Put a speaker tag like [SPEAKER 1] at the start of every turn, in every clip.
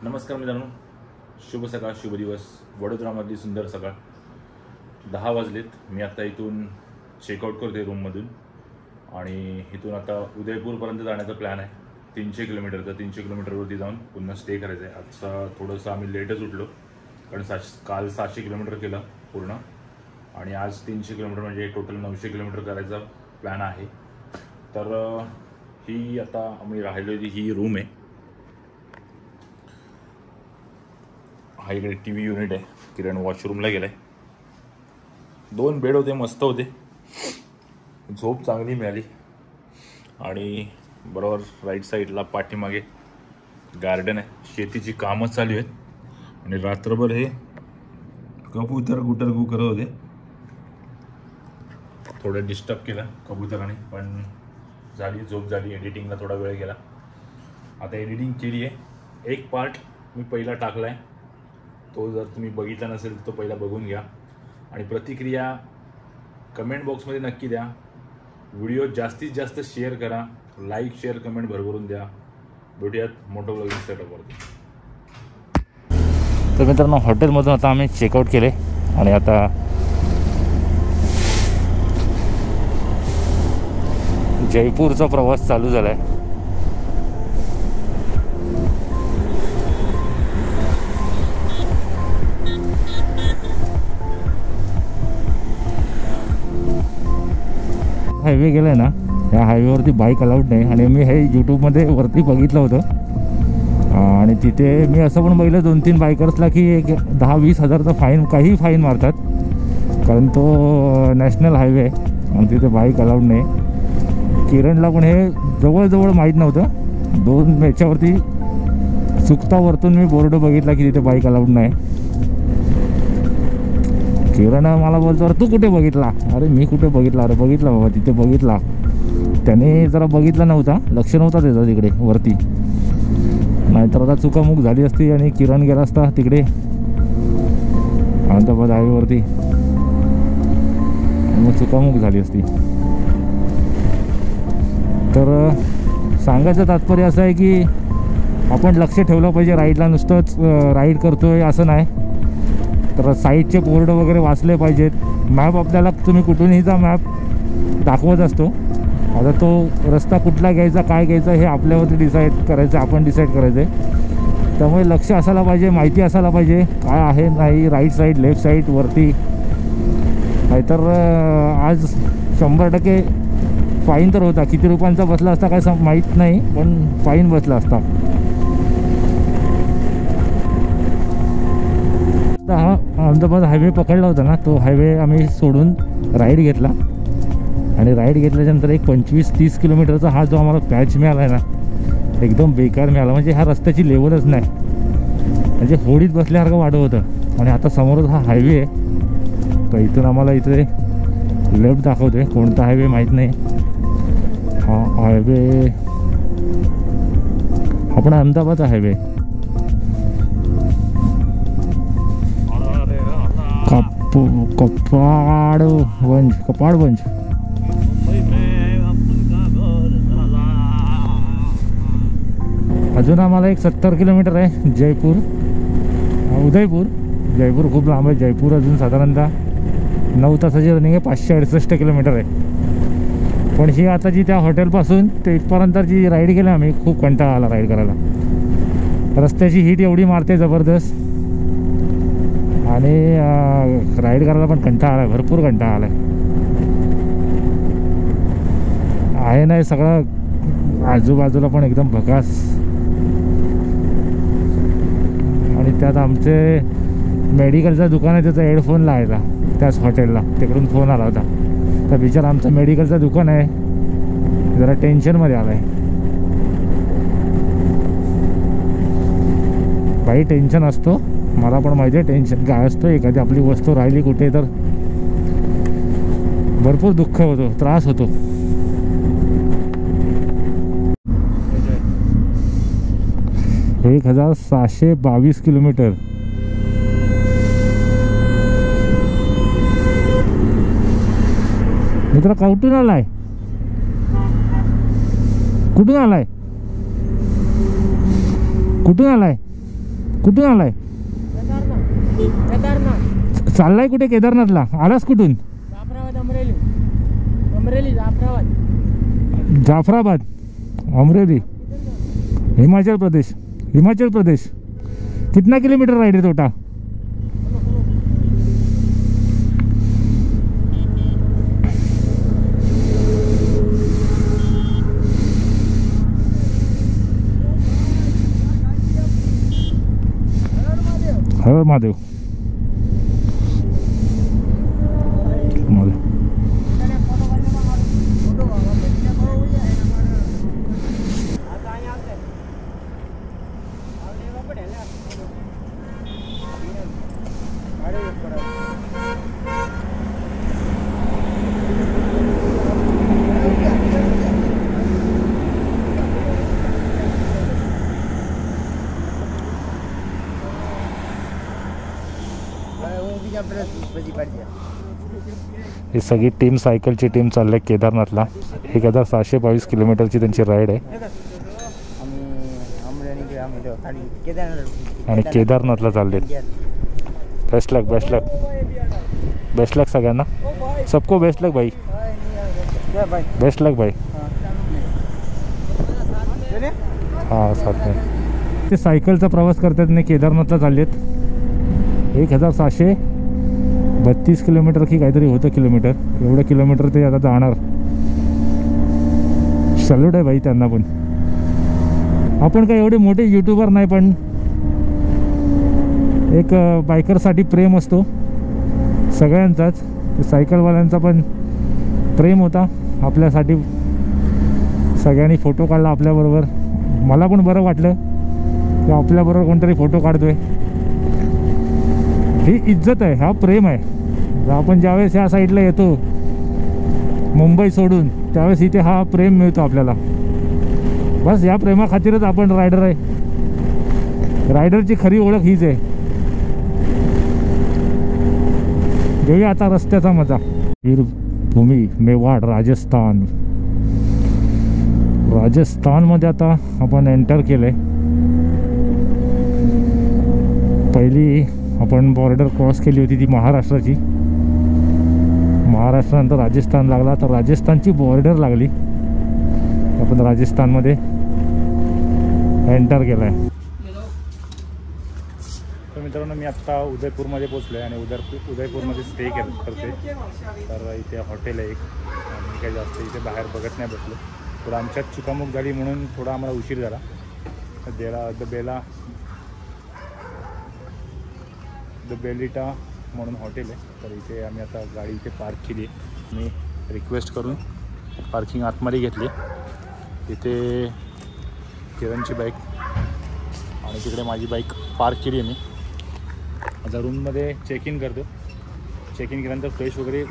[SPEAKER 1] नमस्कार मित्रांनो, शुभ सकाळ, शुभ दिवस. वडोदरामधली सुंदर सकाळ. 10 वाजलेत. मी आता इथून चेकआउट करते रूममधून आणि इथून आता उदयपूरपर्यंत जाण्याचा प्लॅन आहे. 300 किलोमीटरचा. 300 किलोमीटरवरती जाऊन पुन्हा स्टे करायचं आहे. आजचा थोडंसं आम्ही लेटच उठलो कारण काल 700 किलोमीटर केलं पूर्ण आणि आज 300 किलोमीटर म्हणजे टोटल 900 किलोमीटर करायचा प्लॅन आहे. तर ही आता आम्ही राहिलो ही रूम आहे. हा इकडे टी व्ही युनिट आहे. किरण वॉशरूमला गेला आहे. 2 बेड होते, मस्त होते. झोप चांगली मिळाली. आणि बरोबर राईट साईडला पाठीमागे गार्डन आहे. शेतीची कामं चालू आहेत आणि रात्रभर हे कबूतर गुटरगू करत होते. थोडं डिस्टर्ब केलं कबुतराने, पण झाली झोप झाली. एडिटिंगला थोडा वेळ गेला. आता एडिटिंग केली आहे. एक पार्ट मी पहिला टाकला आहे, तो जर तुम्ही बघितला नसेल तर तो पहिला बघून घ्या आणि प्रतिक्रिया कमेंट बॉक्समध्ये नक्की द्या. व्हिडिओ जास्तीत जास्त शेअर करा. लाईक शेअर कमेंट भरभरून द्या. भेटूयात मोटो ब्लॉगिंग सेटअपवरती. तर मित्रांनो, हॉटेलमधून आता आम्ही चेकआउट केले आणि आता जयपूरचा प्रवास चालू झाला आहे. हायवे गेला आहे ना, या हायवेवरती बाईक अलाउड नाही आणि मी हे यूट्यूबमध्ये वरती बघितलं होतं आणि तिथे मी असं पण बघितलं 2-3 बायकर्सला की एक 10-20 हजारचा फाईन, काही फाईन मारतात कारण तो नॅशनल हायवे आहे आणि तिथे बाईक अलाउड नाही. किरणला पण हे जवळजवळ माहीत नव्हतं. 2 याच्यावरती चुकता वरतून मी बोर्ड बघितला की तिथे बाईक अलाउड नाही. किरण मला बोलतो, अरे तू कुठे बघितला? अरे मी कुठे बघितला? अरे बघितला बाबा, तिथे बघितला. त्याने जरा बघितला नव्हता, लक्ष नव्हता त्याचा तिकडे वरती. नाहीतर आता चुकामुक झाली असती आणि किरण गेला असता तिकडे अहमदाबाद हायवेवरती, मग चुकामुक झाली असती. तर सांगायचं तात्पर्य असं आहे की आपण लक्ष ठेवलं पाहिजे राईडला. नुसतंच राईड करतोय असं नाही, तर साईडचे बोर्ड वगैरे वाचले पाहिजेत. मॅप आपल्याला तुम्ही कुठूनही जा मॅप दाखवत असतो. आता तो रस्ता कुठला घ्यायचा, काय घ्यायचं हे आपल्यावरती डिसाईड करायचं, आपण डिसाईड करायचं आहे. त्यामुळे लक्ष असायला पाहिजे, माहिती असायला पाहिजे काय आहे नाही, राईट साईड लेफ्ट साईड वरती. नाहीतर आज 100% फाईन तर होता. किती रुपयांचा बसला असता काय माहीत नाही, पण फाईन बसला असता. हा अहमदाबाद हायवे पकडला होता ना, तो हायवे आम्ही सोडून राईड घेतला आणि राईड घेतल्याच्यानंतर एक 25-30 किलोमीटरचा हा जो आम्हाला पॅच मिळाला आहे ना, एकदम बेकार मिळाला. म्हणजे ह्या रस्त्याची लेवलच नाही, म्हणजे होडीत बसल्यासारखं वाटत होतं. आणि आता समोरच हा हायवे आहे, तर इथून आम्हाला इथे लेफ्ट दाखवतोय. कोणता हायवे माहीत नाही. हा हायवे आपण अहमदाबादचा हायवे. कपाडगंज. अजून आम्हाला एक 70 किलोमीटर आहे जयपूर उदयपूर. जयपूर खूप लांब आहे. जयपूर अजून साधारणतः 9 तासाची रनिंग आहे. 568 किलोमीटर आहे. पण ही आता जी त्या हॉटेलपासून ते इथपर्यंत जी राईड केली आम्ही, खूप कंटाळा आला राईड करायला. रस्त्याची हीट एवढी मारते जबरदस्त आणि राईड करायला पण कंटाळा आला, भरपूर कंटाळा आला आहे. नाही सगळं आजूबाजूला पण एकदम भकास. आणि त्यात आमचे मेडिकलचं दुकान आहे, त्याचा हेडफोन लावायला त्याच हॉटेलला. तिकडून फोन आला होता. तर बिचारा आमचं मेडिकलचं दुकान आहे, जरा टेन्शनमध्ये आला आहे. बाई टेन्शन असतो, मला पण माहिती आहे टेन्शन काय असतं. एखादी आपली वस्तू राहिली कुठे तर भरपूर दुःख होतो, त्रास होतो. हे 1622 किलोमीटर. मित्र कुठून आलाय? कुठून आलाय? कुठून आलाय? कुठून आलाय?
[SPEAKER 2] केदारनाथ.
[SPEAKER 1] चाललाय कुठे? केदारनाथला आलास कुठून?
[SPEAKER 2] जाफराबाद, अमरेली. अमरेली, जाफराबाद.
[SPEAKER 1] जाफराबाद, अमरेली, हिमाचल प्रदेश. हिमाचल प्रदेश. कितना किलोमीटर राइड है टोटा? हर महादेव. ही सगळी टीम, सायकलची टीम चालली आहे केदारनाथला. 1722 किलोमीटरची त्यांची राईड आहे आणि केदारनाथला चालले. बेस्ट लक, बेस्ट लक, बेस्ट लक सगळ्यांना. सबको बेस्ट लक भाई, बेस्ट लक भाई. हां साथ में ते सायकलचा प्रवास करतात नाही, केदारनाथला चाललेत. 1732 किलोमीटर की काहीतरी होतं किलोमीटर. एवढं किलोमीटर ते आता जाणार. सॅल्यूट आहे भाई त्यांना पण. आपण काही एवढे मोठे यूट्यूबर नाही, पण एक बायकरसाठी प्रेम असतो सगळ्यांचाच. ते सायकलवाल्यांचा पण प्रेम होता आपल्यासाठी. सगळ्यांनी फोटो काढला आपल्याबरोबर. मला पण बरं वाटलं की आपल्याबरोबर कोणतरी फोटो काढतोय. ही इज्जत आहे, हा प्रेम आहे. आपण ज्यावेळेस ह्या साईडला येतो मुंबई सोडून, त्यावेळेस इथे हा प्रेम मिळतो आपल्याला. बस या प्रेमाखातीरच आपण रायडर आहे. रायडरची खरी ओळख हीच आहे. घेऊया आता रस्त्याचा मजा. वीरभूमी मेवाड, राजस्थान. राजस्थानमध्ये आता आपण एंटर केलंय. पहिली आपण बॉर्डर क्रॉस केली होती ती महाराष्ट्राची. महाराष्ट्रानंतर राजस्थान लागला, तर राजस्थानची बॉर्डर लागली. आपण राजस्थानमध्ये एंटर केला आहे. तर मित्रांनो, मी आत्ता उदयपूरमध्ये पोचलो आहे आणि उदयपूरमध्ये स्टे करते. तर इथे हॉटेल आहे एक. आणि काही जास्त इथे बाहेर बघत नाही बसलो. थोडं आमच्यात चुकामुक झाली म्हणून थोडा आम्हाला उशीर झाला. द बेलिटा म्हणून हॉटेल आहे. तर इथे आम्ही आता गाडी इथे पार्क केली आहे. मी रिक्वेस्ट करून पार्किंग आतमध्ये घेतली. इथे किरणची बाईक आणि तिकडे माझी बाईक पार्क केली आहे मी. आता रूममध्ये चेक इन करतो. चेक इन केल्यानंतर फ्रेश वगैरे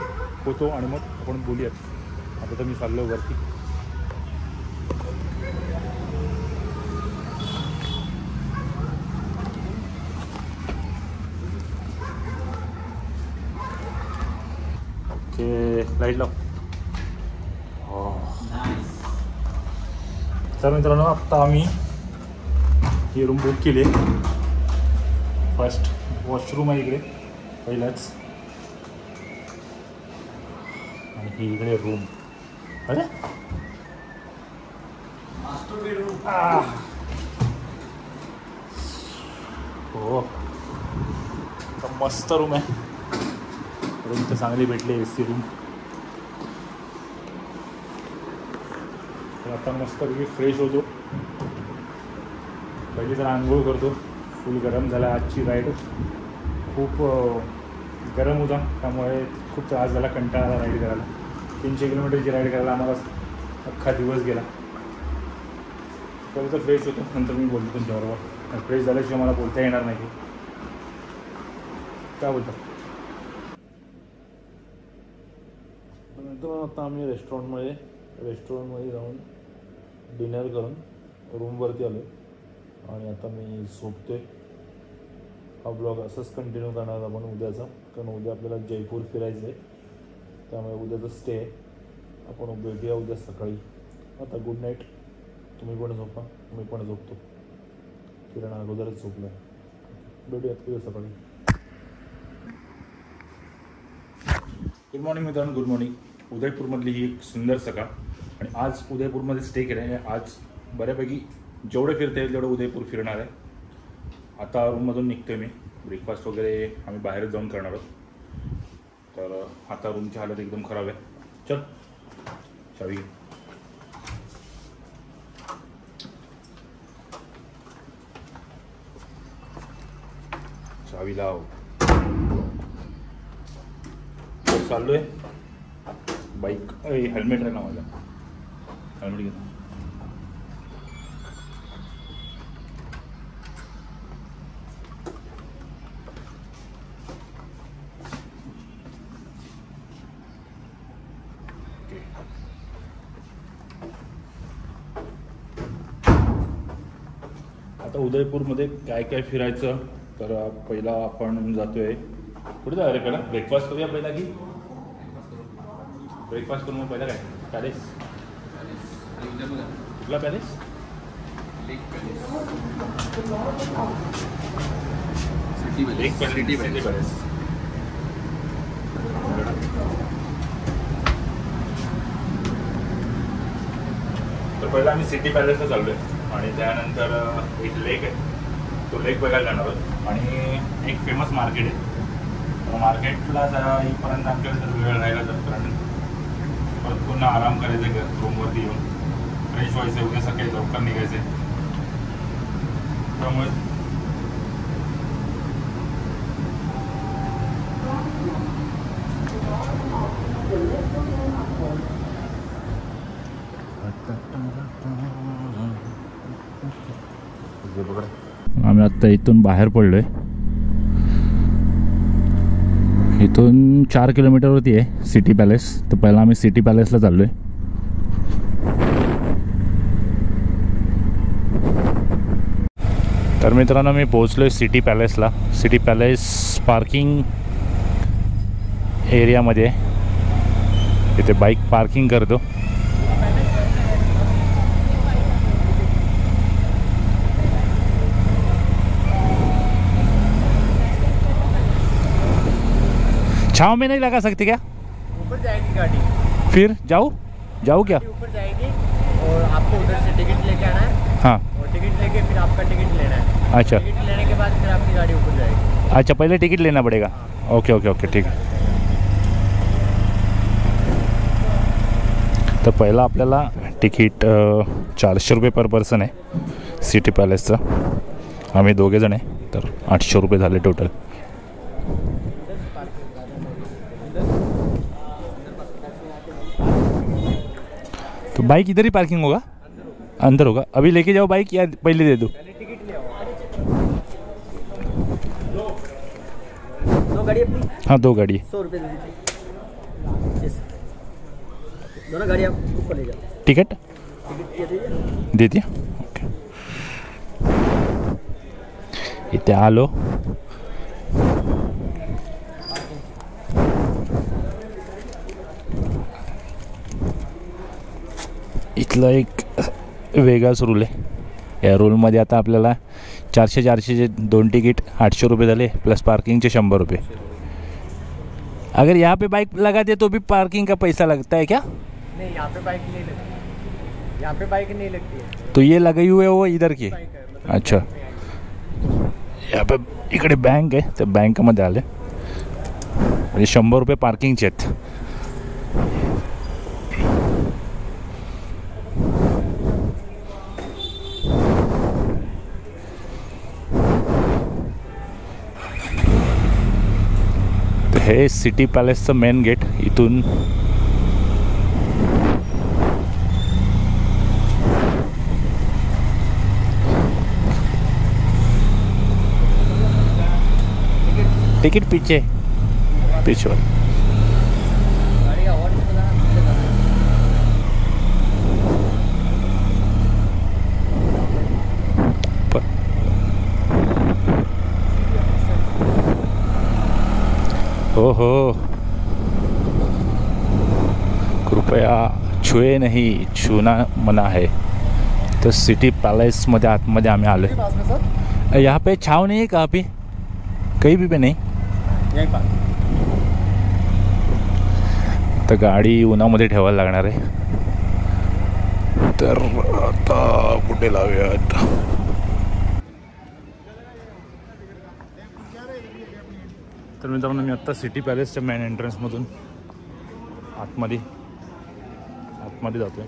[SPEAKER 1] होतो आणि मग आपण बोलूयात. आता तर मी चाललो वरती. लाईट लाव. तर मित्रांनो, आत्ता आम्ही ही रूम बुक केली आहे. फर्स्ट वॉशरूम आहे इकडे पहिलाच, आणि ही इकडे रूम. अरे हो, मस्त रूम आहे. रूम तर चांगली भेटली, AC रूम. तर आता मस्तपैकी फ्रेश होतो. पहिली तर आंघोळ करतो. फुल गरम झाला. आजची राईड खूप गरम होता, त्यामुळे खूप त्रास झाला. कंटाळा आला राईड करायला. 300 किलोमीटरची राईड करायला आम्हाला अख्खा दिवस गेला. तर फ्रेश होतो, नंतर मी बोलतो तुमच्याबरोबर. फ्रेश झाल्याशिवाय मला बोलता येणार नाही. काय बोलतो? नंतर आता आम्ही रेस्टॉरंटमध्ये जाऊन डिनर करून रूमवरती आलो आणि आता मी झोपतो आहे. हा ब्लॉग असंच कंटिन्यू करणार आपण उद्याचा, कारण उद्या आपल्याला जयपूर फिरायचं आहे. त्यामुळे उद्याचं स्टे आहे. आपण भेटूया उद्या सकाळी. आता गुड नाईट. तुम्ही पण झोपा, मी पण झोपतो. किरण अगोदरच झोपला आहे. भेटूयात उद्या सकाळी. गुड मॉर्निंग मित्रांनो, गुड मॉर्निंग. उदयपूरमधली ही एक सुंदर सकाळ आणि आज उदयपूरमध्ये स्टे केला आहे. आज बऱ्यापैकी जेवढे फिरता येईल तेवढं उदयपूर फिरणार आहे. आता रूममधून निघतोय मी. ब्रेकफास्ट वगैरे आम्ही बाहेरच जाऊन करणार आहोत. तर आता रूमची हालत एकदम खराब आहे. चल चावी घे. चावी लाव. चाललोय. बाईक हेल्मेट आहे ना माझा. हेल्मेट घेतो. आता उदयपूरमध्ये काय काय फिरायचं. तर पहिला आपण जातोय. कुठे जाऊया रे? पहिला ब्रेकफास्ट करूया पहिला की ब्रेकफास्ट करून मग पहिला काय पॅलेस. कुठला पॅलेस? City palace. तर पहिला आम्ही सिटी पॅलेसला चाललोय आणि त्यानंतर एक लेक आहे, तो लेक बघायला जाणार आहोत. आणि एक फेमस मार्केट आहे. तर मार्केटला जरा येईपर्यंत आमच्याकडे वेळ राहिला तर, कारण परत पुन्हा आराम करायचं आहे रूमवरती येऊन. फ्रेश व्हायचं, उद्या सकाळी लवकर निघायचं आहे. त्यामुळे आम्ही आत्ता इथून बाहेर पडलोय. इथून 4 किलोमीटरवरती आहे सिटी पॅलेस. तर पहिला आम्ही सिटी पॅलेसला चाललोय. तर मित्रांनो, मी पोहोचलोय सिटी पॅलेसला. सिटी पॅलेस पार्किंग एरियामध्ये. इथे बाईक पार्किंग करतो. छाँव में नहीं लगा सकती क्या?
[SPEAKER 2] ऊपर जाएगी गाड़ी.
[SPEAKER 1] फिर जाऊँ क्या?
[SPEAKER 2] ऊपर जाएगी और आपको उधर से टिकट लेके आना है.
[SPEAKER 1] हाँ.
[SPEAKER 2] और टिकट लेके फिर आपका टिकट लेना है.
[SPEAKER 1] अच्छा.
[SPEAKER 2] टिकट लेने के बाद फिर आपकी गाड़ी ऊपर जाएगी.
[SPEAKER 1] अच्छा, पहले टिकट लेना पड़ेगा. ओके ओके ओके, ठीक आहे. तर पहिला आपल्याला तिकीट 400 रुपये पर पर्सन आहे सिटी पॅलेसचं. आम्ही दोघेजण आहे, तर 800 रुपये झाले टोटल. तो बाइक इधर ही पार्किंग होगा? अंदर होगा. अभी लेके जाओ बाइक या पहले दे दो?
[SPEAKER 2] टिकट ले आओ. दो गाड़ी अपनी.
[SPEAKER 1] हाँ, 2 गाड़ी.
[SPEAKER 2] 100 रुपये दे दीजिए. दोनों गाड़ी आप ऊपर ले जाओ.
[SPEAKER 1] टिकट दे दिया. ओके. इथे आलो. इथला एक वेगळाच रूल आहे. या रूलमध्ये आता आपल्याला 400 2 टिकट 800 रुपये झाले, प्लस पार्किंगचे 100 रुपये. अगर यहाँ पे बाइक लगाते तो भी पार्किंग का पैसा लगता है क्या?
[SPEAKER 2] नहीं, यहाँ पे बाइक नहीं लगती. यहाँ पे बाइक नहीं लगती है.
[SPEAKER 1] तो ये लगाई हुए वो इधर की.
[SPEAKER 2] मतलब
[SPEAKER 1] अच्छा. यहाँ पे इकडे बँक आहे, त्या बँकमध्ये आले. म्हणजे 100 रुपये पार्किंगचे आहेत. हे सिटी पॅलेसचं मेन गेट. इथून टिकट पीछे वाला.
[SPEAKER 2] गाड़ी का और
[SPEAKER 1] ओहो, कृपया छुए नहीं, छूना मना है. तो सिटी पैलेस मध्ये आतमध्ये आम्ही आलो. यहाँ पे छाव नहीं है कहाँ पे? काही बी नाही तर गाडी उन्हामध्ये ठेवायला लागणार आहे. तर आता कुठे लावूयात? तर मित्रांनो मी आत्ता सिटी पॅलेसच्या मेन एंट्रन्समधून आतमध्ये जातोय.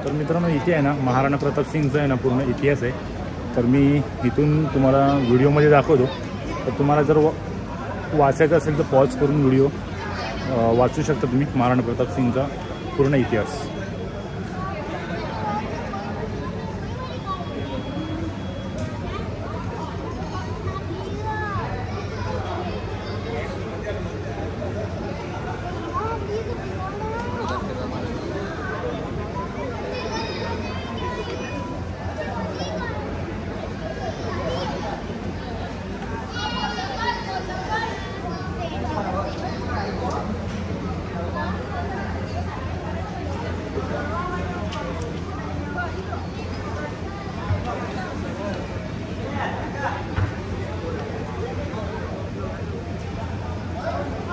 [SPEAKER 1] तर मित्रांनो इथे आहे ना महाराणा प्रताप सिंगचा आहे ना पूर्ण इतिहास आहे. तर मी इथून तुम्हाला व्हिडिओमध्ये दाखवतो. तर तुम्हाला जर वाचायचं असेल तर पॉज करून व्हिडिओ वाचू शकता तुम्ही महाराणा प्रताप सिंगचा पूर्ण इतिहास.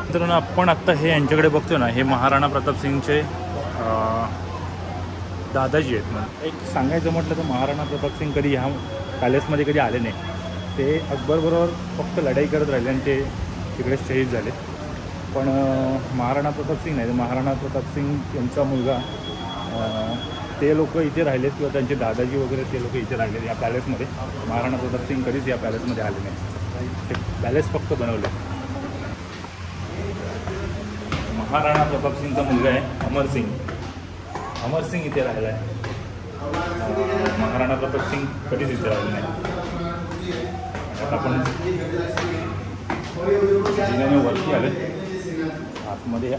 [SPEAKER 1] मित्रांनो आपण आत्ता हे यांच्याकडे बघतो ना, हे महाराणा प्रताप सिंगचे दादाजी आहेत. म्हणून एक सांगायचं म्हटलं तर महाराणा प्रताप सिंग कधी ह्या पॅलेसमध्ये कधी आले नाही. ते अकबरबरोबर फक्त लढाई करत राहिले आणि ते तिकडे शहीद झाले. पण महाराणा प्रताप सिंग नाही, महाराणा प्रताप सिंग यांचा मुलगा ते लोक इथे राहिलेत किंवा त्यांचे दादाजी वगैरे ते लोक इथे राहिलेत या पॅलेसमध्ये. महाराणा प्रताप सिंग कधीच या पॅलेसमध्ये आले नाही. ते पॅलेस फक्त बनवले. महाराणा प्रताप सिंगचा मुलगा आहे अमर सिंग. अमर सिंग इथे राहिला आहे. महाराणा प्रताप सिंग कधीच इथे राहिले नाही. आपण जिल्ह्याने वरती आले आतमध्ये.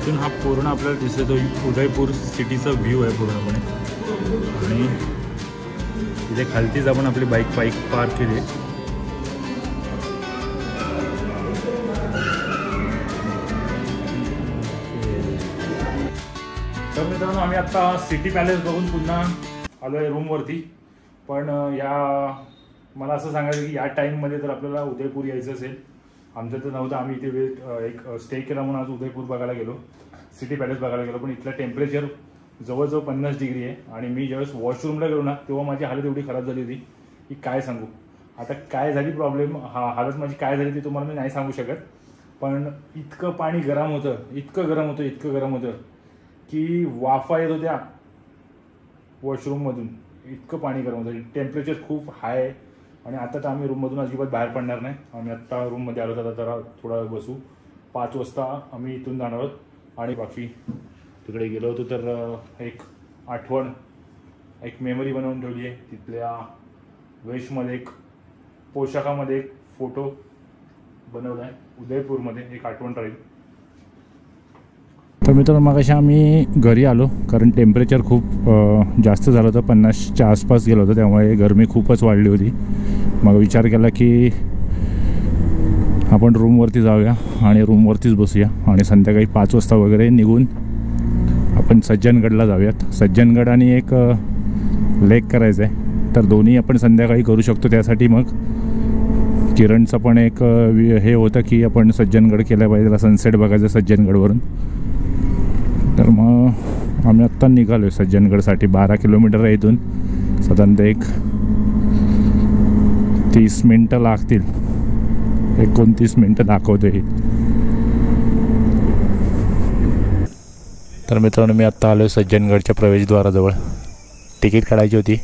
[SPEAKER 1] इथून हा पूर्ण आपल्याला दिसतो उदयपूर सिटीचा व्ह्यू आहे पूर्णपणे. आणि इथे खालतीच आपण आपली बाईक पार्क केली. तर मित्रांनो आम्ही आता सिटी पॅलेस बघून पुन्हा आलो आहे रूमवरती. पण मला असं सांगायचं की या टाईममध्ये जर आपल्याला उदयपूर यायचं असेल, आमचं तर नव्हतं, आम्ही इथे एक स्टे केला म्हणून आज उदयपूर बघायला गेलो, सिटी पॅलेस बघायला गेलो. पण इथलं टेम्परेचर जवळजवळ 50 डिग्री आहे. आणि मी ज्यावेळेस वॉशरूमला गेलो ना तेव्हा माझी हालत एवढी खराब झाली होती की काय सांगू. आता काय झाली प्रॉब्लेम, हालत माझी काय झाली ती तुम्हाला मी नाही सांगू शकत. पण इतकं पाणी गरम होतं, इतकं गरम होतं की वाफा येत होत्या वॉशरूममधून. इतकं पाणी गरम होतं, टेम्परेचर खूप हाय आहे. आणि आता तर आम्ही रूममधून अजिबात बाहेर पडणार नाही. आम्ही आत्ता रूममध्ये आलो तर जरा थोडा वेळ बसू. 5 वाजता आम्ही इथून जाणार आहोत. आणि बाकी तिकडे गेलो होतो तर एक आठवण, एक मेमरी बनवून ठेवली आहे. तिथल्या वेशमध्ये, एक पोशाखामध्ये एक फोटो बनवला आहे उदयपूरमध्ये, एक आठवण राहील. तर मित्रांनो मगाशी आम्ही घरी आलो कारण टेम्परेचर खूप जास्त झालं होतं, 50च्या आसपास गेलं होतं, त्यामुळे गरमी खूपच वाढली होती. मग विचार केला की आपण रूमवरती जाऊया आणि रूमवरतीच बसूया आणि संध्याकाळी 5 वाजता वगैरे निघून आपण सज्जनगडला जाऊयात. सज्जनगड आणि एक लेक करायचं आहे, तर दोन्ही आपण संध्याकाळी करू शकतो. त्यासाठी मग किरणचं पण एक हे होतं की आपण सज्जनगड केल्या पाहिजे, त्याला सनसेट बघायचं सज्जनगडवरून. तर मग आम्ही आत्ता निघालो आहे सज्जनगडसाठी. 12 किलोमीटर आहे इथून, साधारणतः एक 30 मिनटं लागतील, 29 मिनटं दाखवतो आहे. तर मित्रांनो मी आत्ता आलो आहे सज्जनगडच्या प्रवेशद्वाराजवळ. तिकीट काढायची होती,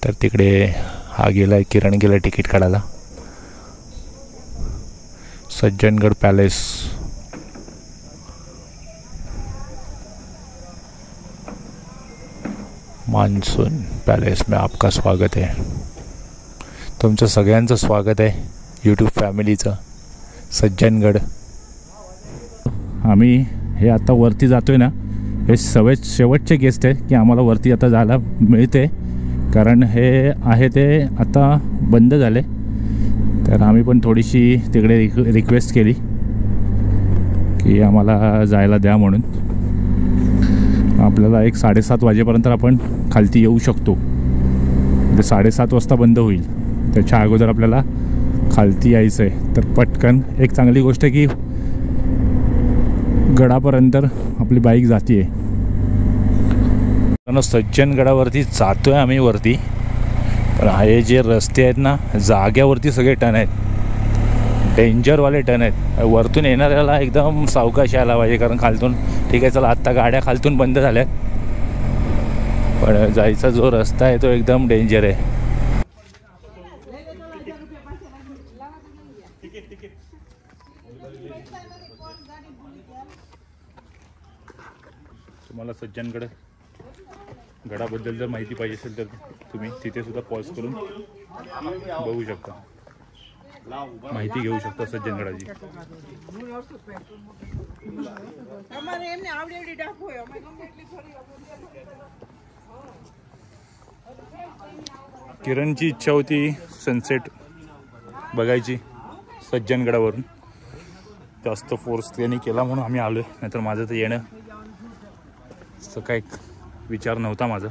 [SPEAKER 1] तर तिकडे हा गेला आहे, किरण गेला आहे तिकीट काढायला. सज्जनगड पैलेस. मानसून पैलेस में आपका स्वागत है. तुमचं सगळ्यांचं स्वागत आहे यूट्यूब फॅमिलीचं. सज्जनगड. आम्ही हे आता वरती जातोय ना, हे शेवटचे गेस्ट आहे की आम्हाला वरती आता जायला मिळते, कारण हे आहे ते आता बंद झाले. तर आम्ही पण थोडीशी तिकडे रिक्वेस्ट केली की आम्हाला जायला द्या म्हणून. आपल्याला एक 7:30 वाजेपर्यंत आपण खालती येऊ शकतो. म्हणजे 7:30 वाजता बंद होईल, त्याच्या अगोदर आपल्याला खालती यायचं आहे. तर पटकन एक चांगली गोष्ट आहे की गडापर्यंत आपली बाईक जाते आहे. सज्जनगडावरती जातो आहे आम्ही वरती, पण हे जे रस्ते आहेत ना जाग्यावरती सगळे टर्न आहेत, डेंजरवाले टर्न आहेत. वरतून येणाऱ्याला एकदम सावकाश यायला पाहिजे, कारण खालतून ठीक आहे चला आत्ता गाड्या खालतून बंद झाल्यात, पण जायचा जो रस्ता आहे तो एकदम डेंजर आहे. तुम्हाला सज्जनगड गडाबद्दल जर माहिती पाहिजे असेल तर तुम्ही तिथे सुद्धा पॉज करून बघू शकता, माहिती घेऊ शकता सज्जनगडाची. किरणची इच्छा होती सनसेट बघायची सज्जनगडावरून, जास्त फोर्स त्यांनी केला म्हणून आम्ही आलो आहे, नाहीतर माझं तर येणं असं काही विचार नव्हता माझा.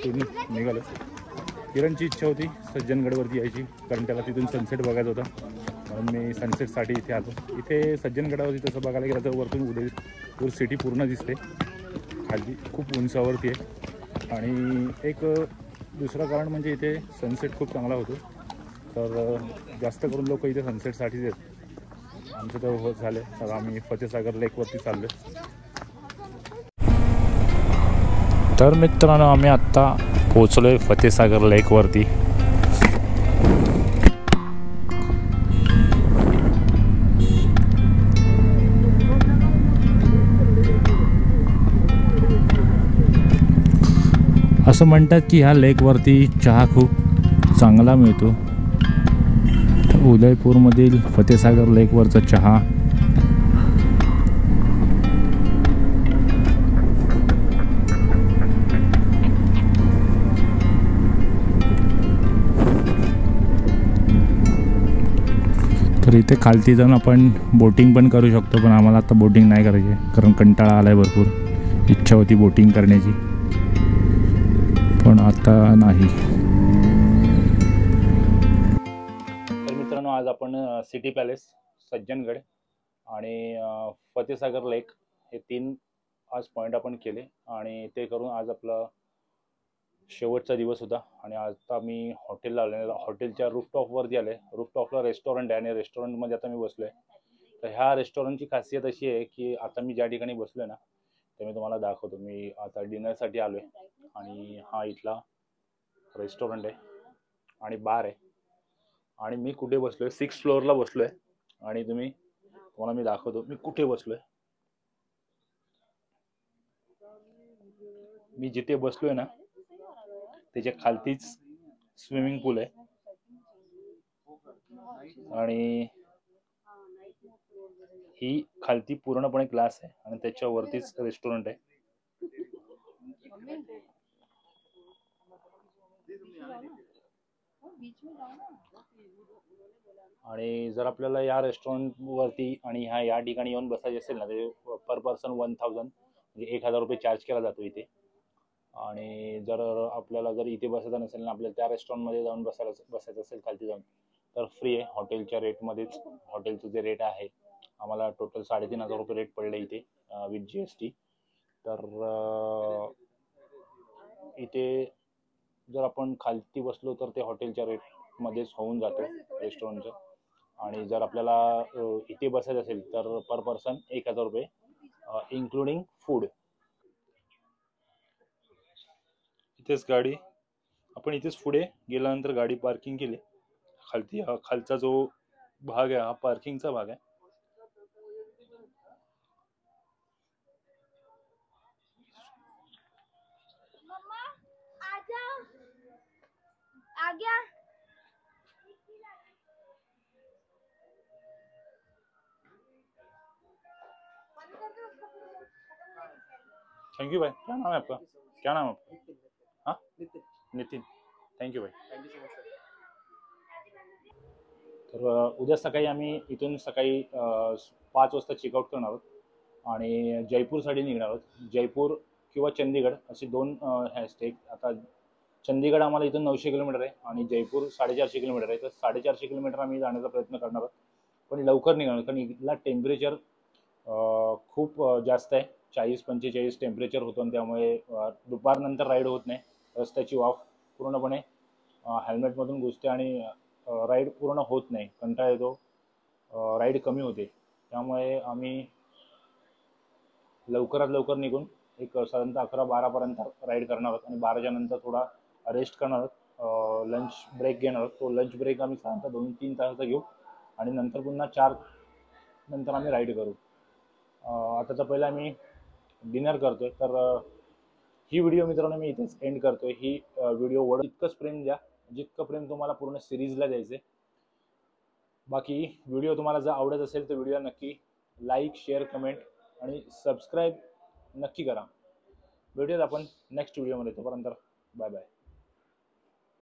[SPEAKER 1] इथून निघालो. किरणची इच्छा होती सज्जनगडवरती यायची, कारण त्याला तिथून सनसेट बघायचा होता, म्हणून मी सनसेटसाठी इथे आलो. इथे सज्जनगडावरती तसं बघायला गेलं तर वरतून उदयपूर सिटी पूर्ण दिसते, खाली खूप उंचावरती आहे. आणि एक दुसरं कारण म्हणजे इथे सनसेट खूप चांगला होतो, तर जास्त करून लोक इथे सनसेटसाठीच येतात. आमचं तर होत झालं, तर आम्ही फतेसागर लेकवरती चाललो. तर मित्रांनो, आम्ही आत्ता पोचलो आहे फतेसागर लेकवरती. असं म्हणतात की ह्या लेकवरती चहा खूप चांगला मिळतो. उदयपूरमधील फतेसागर लेकवरचा चहा तर इथे खालती जाऊन आपण बोटिंग पण करू शकतो, पण आम्हाला आता बोटिंग नाही करायची कारण कंटाळा आलाय भरपूर. इच्छा होती बोटिंग करण्याची पण आता नाही. तर मित्रांनो, आज आपण सिटी पॅलेस, सज्जनगड आणि फतेसागर लेक हे 3 आज पॉईंट आपण केले आणि ते करून आज आपला शेवटचा दिवस होता. आणि आता मी हॉटेलला आलो, हॉटेलच्या रूफटॉपवरती आले. रूफटॉपला रेस्टॉरंट आहे आणि रेस्टॉरंटमध्ये आता मी बसलो आहे. तर ह्या रेस्टॉरंटची खासियत अशी आहे की आता मी ज्या ठिकाणी बसलो आहे ना, ते मी तुम्हाला दाखवतो. मी आता डिनरसाठी आलो आहे आणि हा इथला रेस्टॉरंट आहे आणि बार आहे. आणि मी कुठे बसलो आहे, 6th फ्लोअरला बसलो आहे. आणि तुम्हाला मी दाखवतो मी कुठे बसलो आहे. मी जिथे बसलो आहे ना, त्याच्या खालतीच स्विमिंग पूल आहे आणि ही खालती पूर्णपणे ग्लास आहे आणि त्याच्यावरतीच रेस्टॉरंट आहे. आणि जर आपल्याला या रेस्टॉरंट वरती आणि या ठिकाणी येऊन बसायचे असेल ना, ते पर पर्सन 1000 म्हणजे 1000 रुपये चार्ज केला जातो इथे. आणि जर आपल्याला जर इथे बसायचं नसेल ना, आपल्याला त्या रेस्टॉरंटमध्ये जाऊन बसायचं असेल खालती जाऊन, तर फ्री आहे. हॉटेलच्या रेटमध्येच, हॉटेलचं जे रेट आहे आम्हाला टोटल 3500 रुपये रेट पडले इथे विथ GST. तर इथे जर आपण खालती बसलो तर ते हॉटेलच्या रेटमध्येच होऊन जातं रेस्टॉरंटचं. आणि जर आपल्याला इथे बसायचं असेल तर पर पर्सन 1000 रुपये इन्क्लुडिंग फूड. इथेच गाडी, आपण इथेच पुढे गेल्यानंतर गाडी पार्किंग केली. खालती हा खालचा जो भाग आहे हा पार्किंगचा भाग आहे. थैंक यू भाई. क्या नाम है आपका? क्या नाम है आपका? हाँ, नितिन. थँक्यू भाई. तर उद्या सकाळी आम्ही इथून सकाळी 5 वाजता चेकआउट करणार आहोत आणि जयपूरसाठी निघणार आहोत. जयपूर किंवा चंदीगड असे 2 स्टेट. आता चंदीगड आम्हाला इथून 900 किलोमीटर आहे आणि जयपूर 450 किलोमीटर आहे. तर 450 किलोमीटर आम्ही जाण्याचा प्रयत्न करणार आहोत, पण लवकर निघणार कारण इथला टेम्परेचर खूप जास्त आहे. 40-45 टेम्परेचर होतं आणि त्यामुळे दुपारनंतर राईड होत नाही. रस्त्याची वाफ पूर्णपणे हेल्मेटमधून घुसते आणि राईड पूर्ण होत नाही, कंटाळा येतो, राईड कमी होते. त्यामुळे आम्ही लवकरात लवकर निघून एक साधारणतः 11-12पर्यंत राईड करणार आहोत आणि 12च्या नंतर थोडा रेस्ट करणार आहोत, लंच ब्रेक घेणार आहोत. तो लंच ब्रेक आम्ही साधारणतः 2-3 तासाचा घेऊ आणि नंतर पुन्हा 4 नंतर आम्ही राईड करू. आता तर पहिला आम्ही डिनर करतोय. तर ही व्हिडिओ मित्रांनो मी इथेच एंड करतोय. ही व्हिडिओ इतकंच प्रेम द्या जितकं प्रेम तुम्हाला पूर्ण सिरीजला द्यायचं आहे. बाकी व्हिडिओ तुम्हाला जर आवडत असेल तर व्हिडिओला नक्की लाईक, शेअर, कमेंट आणि सबस्क्राईब नक्की करा. भेटूयात आपण नेक्स्ट व्हिडिओमध्ये. तोपर्यंत बाय बाय.